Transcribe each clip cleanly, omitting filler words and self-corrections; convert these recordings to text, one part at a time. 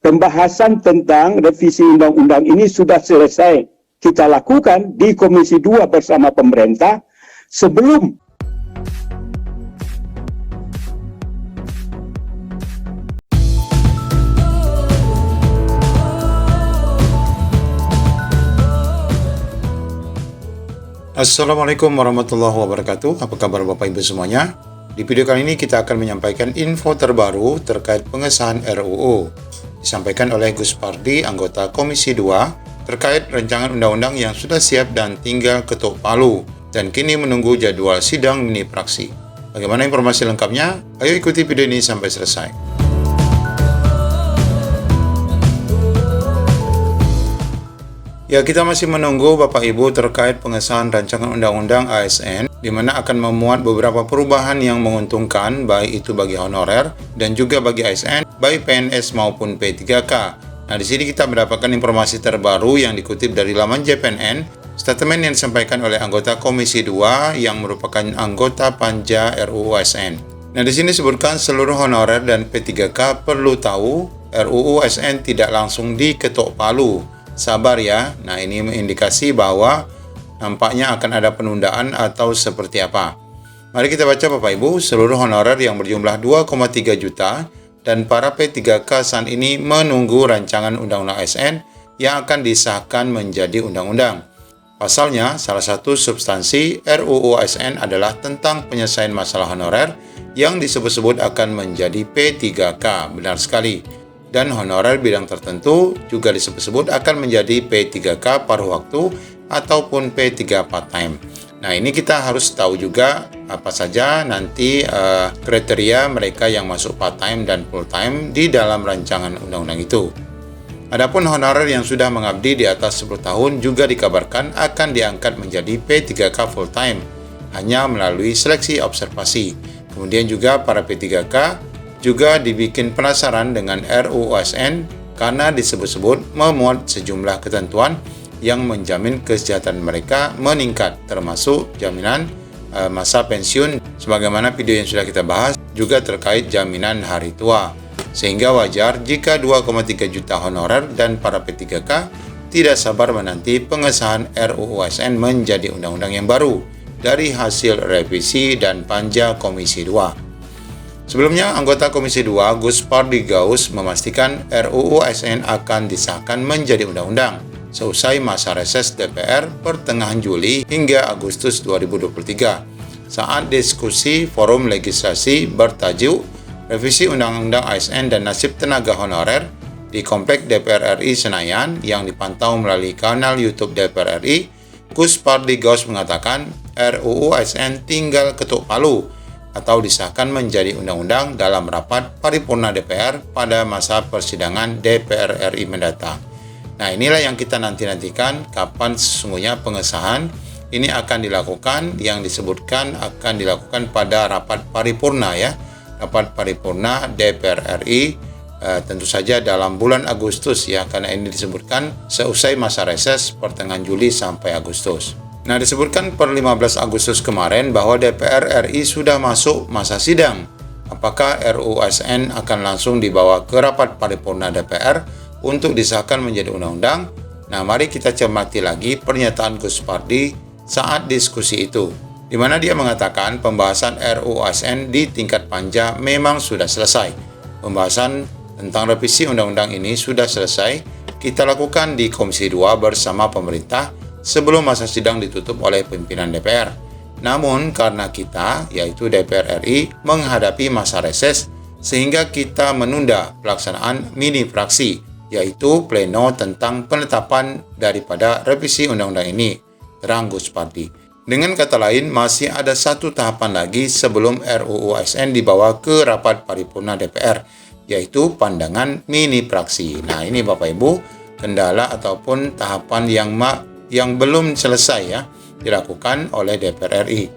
pembahasan tentang revisi undang-undang ini sudah selesai kita lakukan di Komisi 2 bersama pemerintah sebelum Assalamualaikum warahmatullahi wabarakatuh. Apa kabar Bapak Ibu semuanya? Di video kali ini kita akan menyampaikan info terbaru terkait pengesahan RUU. Disampaikan oleh Gus Pardi, anggota Komisi 2, terkait rancangan undang-undang yang sudah siap dan tinggal ketuk palu dan kini menunggu jadwal sidang mini praksi. Bagaimana informasi lengkapnya? Ayo ikuti video ini sampai selesai. Ya, kita masih menunggu Bapak Ibu terkait pengesahan rancangan undang-undang ASN, di mana akan memuat beberapa perubahan yang menguntungkan, baik itu bagi honorer dan juga bagi ASN, baik PNS maupun P3K. Nah, di sini kita mendapatkan informasi terbaru yang dikutip dari laman JPNN, statement yang disampaikan oleh anggota Komisi 2 yang merupakan anggota Panja RUU ASN. Nah, di sini disebutkan seluruh honorer dan P3K perlu tahu RUU ASN tidak langsung diketok palu. Sabar ya. Nah, ini mengindikasi bahwa nampaknya akan ada penundaan atau seperti apa. Mari kita baca Bapak Ibu. Seluruh honorer yang berjumlah 2,3 juta dan para P3K saat ini menunggu rancangan Undang-Undang ASN yang akan disahkan menjadi undang-undang. Pasalnya, salah satu substansi RUU ASN adalah tentang penyelesaian masalah honorer yang disebut-sebut akan menjadi P3K. Benar sekali. Dan honorer bidang tertentu juga disebut-sebut akan menjadi P3K paruh waktu ataupun P3 part-time. Nah, ini kita harus tahu juga apa saja nanti kriteria mereka yang masuk part-time dan full-time di dalam rancangan undang-undang itu. Adapun honorer yang sudah mengabdi di atas 10 tahun juga dikabarkan akan diangkat menjadi P3K full-time hanya melalui seleksi observasi. Kemudian juga para P3K juga dibikin penasaran dengan RUU ASN karena disebut-sebut memuat sejumlah ketentuan yang menjamin kesejahteraan mereka meningkat, termasuk jaminan masa pensiun sebagaimana video yang sudah kita bahas, juga terkait jaminan hari tua. Sehingga wajar jika 2,3 juta honorer dan para P3K tidak sabar menanti pengesahan RUU ASN menjadi undang-undang yang baru dari hasil revisi dan Panja Komisi 2. Sebelumnya, anggota Komisi 2 Gus Pardi Gaus memastikan RUU ASN akan disahkan menjadi undang-undang seusai masa reses DPR pertengahan Juli hingga Agustus 2023 saat diskusi forum legislasi bertajuk Revisi Undang-Undang ASN dan Nasib Tenaga Honorer di Komplek DPR RI Senayan yang dipantau melalui kanal YouTube DPR RI. Gus Pardi Gaus mengatakan RUU ASN tinggal ketuk palu atau disahkan menjadi undang-undang dalam rapat paripurna DPR pada masa persidangan DPR RI mendatang. Nah, inilah yang kita nanti-nantikan kapan sesungguhnya pengesahan ini akan dilakukan, yang disebutkan akan dilakukan pada rapat paripurna ya. Rapat paripurna DPR RI tentu saja dalam bulan Agustus ya, karena ini disebutkan seusai masa reses pertengahan Juli sampai Agustus. Nah, disebutkan per 15 Agustus kemarin bahwa DPR RI sudah masuk masa sidang. Apakah RUU ASN akan langsung dibawa ke rapat paripurna DPR untuk disahkan menjadi undang-undang? Nah, mari kita cermati lagi pernyataan Gus Pardi saat diskusi itu, di mana dia mengatakan pembahasan RUU ASN di tingkat panja memang sudah selesai. Pembahasan tentang revisi undang-undang ini sudah selesai kita lakukan di Komisi 2 bersama pemerintah sebelum masa sidang ditutup oleh pimpinan DPR. Namun karena kita, yaitu DPR RI, menghadapi masa reses, sehingga kita menunda pelaksanaan mini praksi, yaitu pleno tentang penetapan daripada revisi undang-undang ini, terang Gus Pardi. Dengan kata lain, masih ada satu tahapan lagi sebelum RUU ASN dibawa ke rapat paripurna DPR, yaitu pandangan mini praksi. Nah, ini Bapak Ibu, kendala ataupun tahapan yang belum selesai ya dilakukan oleh DPR RI.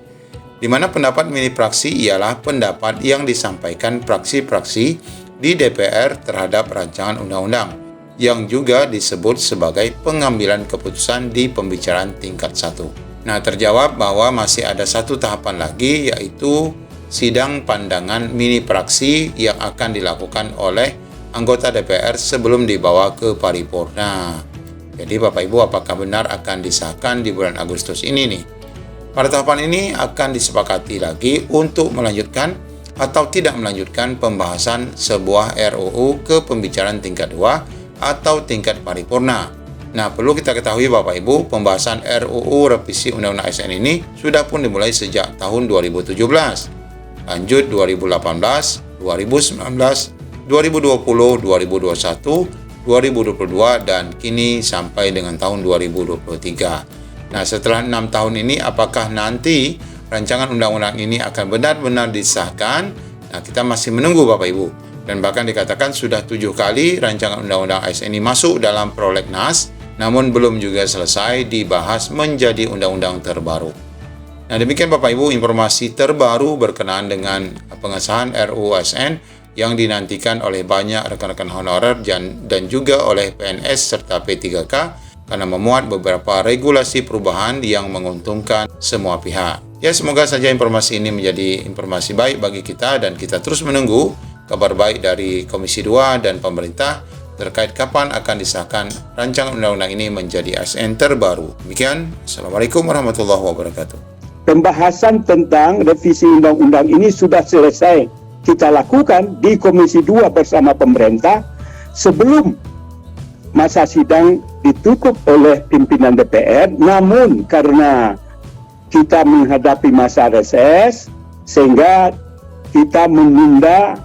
Di mana pendapat mini praksi ialah pendapat yang disampaikan praksi-praksi di DPR terhadap rancangan undang-undang yang juga disebut sebagai pengambilan keputusan di pembicaraan tingkat 1. Nah, terjawab bahwa masih ada satu tahapan lagi, yaitu sidang pandangan mini praksi yang akan dilakukan oleh anggota DPR sebelum dibawa ke paripurna. Jadi Bapak Ibu, apakah benar akan disahkan di bulan Agustus ini nih? Pada tahapan ini akan disepakati lagi untuk melanjutkan atau tidak melanjutkan pembahasan sebuah RUU ke pembicaraan tingkat 2 atau tingkat paripurna. Nah, perlu kita ketahui Bapak Ibu, pembahasan RUU revisi Undang-Undang ASN ini sudah pun dimulai sejak tahun 2017, lanjut 2018, 2019, 2020, 2021, 2022, dan kini sampai dengan tahun 2023. Nah, setelah 6 tahun ini, apakah nanti rancangan undang-undang ini akan benar-benar disahkan? Nah, kita masih menunggu Bapak Ibu. Dan bahkan dikatakan sudah 7 kali rancangan undang-undang ASN ini masuk dalam prolegnas, namun belum juga selesai dibahas menjadi undang-undang terbaru. Nah, demikian Bapak Ibu informasi terbaru berkenaan dengan pengesahan RUU ASN yang dinantikan oleh banyak rekan-rekan honorer dan juga oleh PNS serta P3K karena memuat beberapa regulasi perubahan yang menguntungkan semua pihak. Ya, semoga saja informasi ini menjadi informasi baik bagi kita dan kita terus menunggu kabar baik dari Komisi 2 dan pemerintah terkait kapan akan disahkan rancangan undang-undang ini menjadi ASN terbaru. Demikian, Assalamualaikum warahmatullahi wabarakatuh. Pembahasan tentang revisi undang-undang ini sudah selesai kita lakukan di Komisi 2 bersama pemerintah sebelum masa sidang ditutup oleh pimpinan DPR. Namun karena kita menghadapi masa reses sehingga kita menunda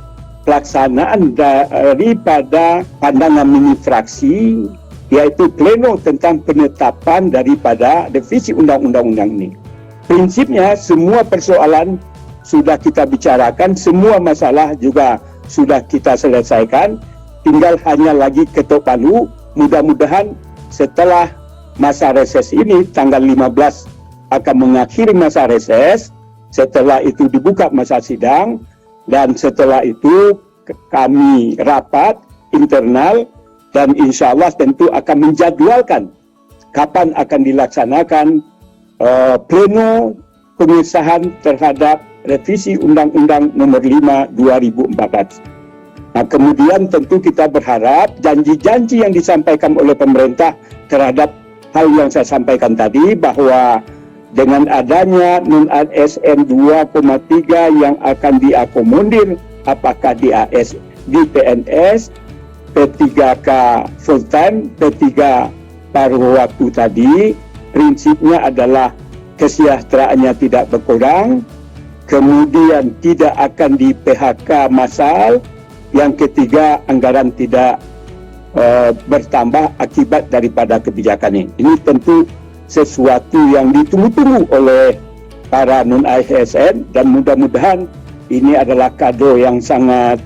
pelaksanaan daripada pandangan mini fraksi, yaitu pleno tentang penetapan daripada revisi undang-undang ini. Prinsipnya semua persoalan sudah kita bicarakan, semua masalah juga sudah kita selesaikan, tinggal hanya lagi ketok palu. Mudah-mudahan setelah masa reses ini, tanggal 15 akan mengakhiri masa reses, setelah itu dibuka masa sidang, dan setelah itu kami rapat internal, dan insya Allah tentu akan menjadwalkan kapan akan dilaksanakan pleno pengesahan terhadap revisi Undang-Undang Nomor 5 2014. Nah, kemudian tentu kita berharap janji-janji yang disampaikan oleh pemerintah terhadap hal yang saya sampaikan tadi, bahwa dengan adanya non-ASN 2,3 yang akan diakomodir, apakah di PNS, P3K full time, P3 paruh waktu tadi, prinsipnya adalah kesejahteraannya tidak berkurang, kemudian tidak akan di PHK massal, yang ketiga anggaran tidak bertambah akibat daripada kebijakan ini. Ini tentu sesuatu yang ditunggu-tunggu oleh para non-ASN, dan mudah-mudahan ini adalah kado yang sangat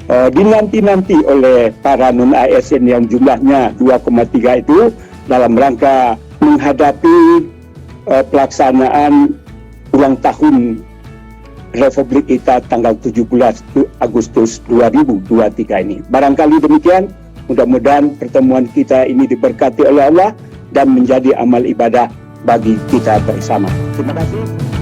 dinanti-nanti oleh para non-ASN yang jumlahnya 2,3 itu dalam rangka menghadapi pelaksanaan ulang tahun Republik kita tanggal 17 Agustus 2023 ini. Barangkali demikian, mudah-mudahan pertemuan kita ini diberkati oleh Allah dan menjadi amal ibadah bagi kita bersama. Terima kasih.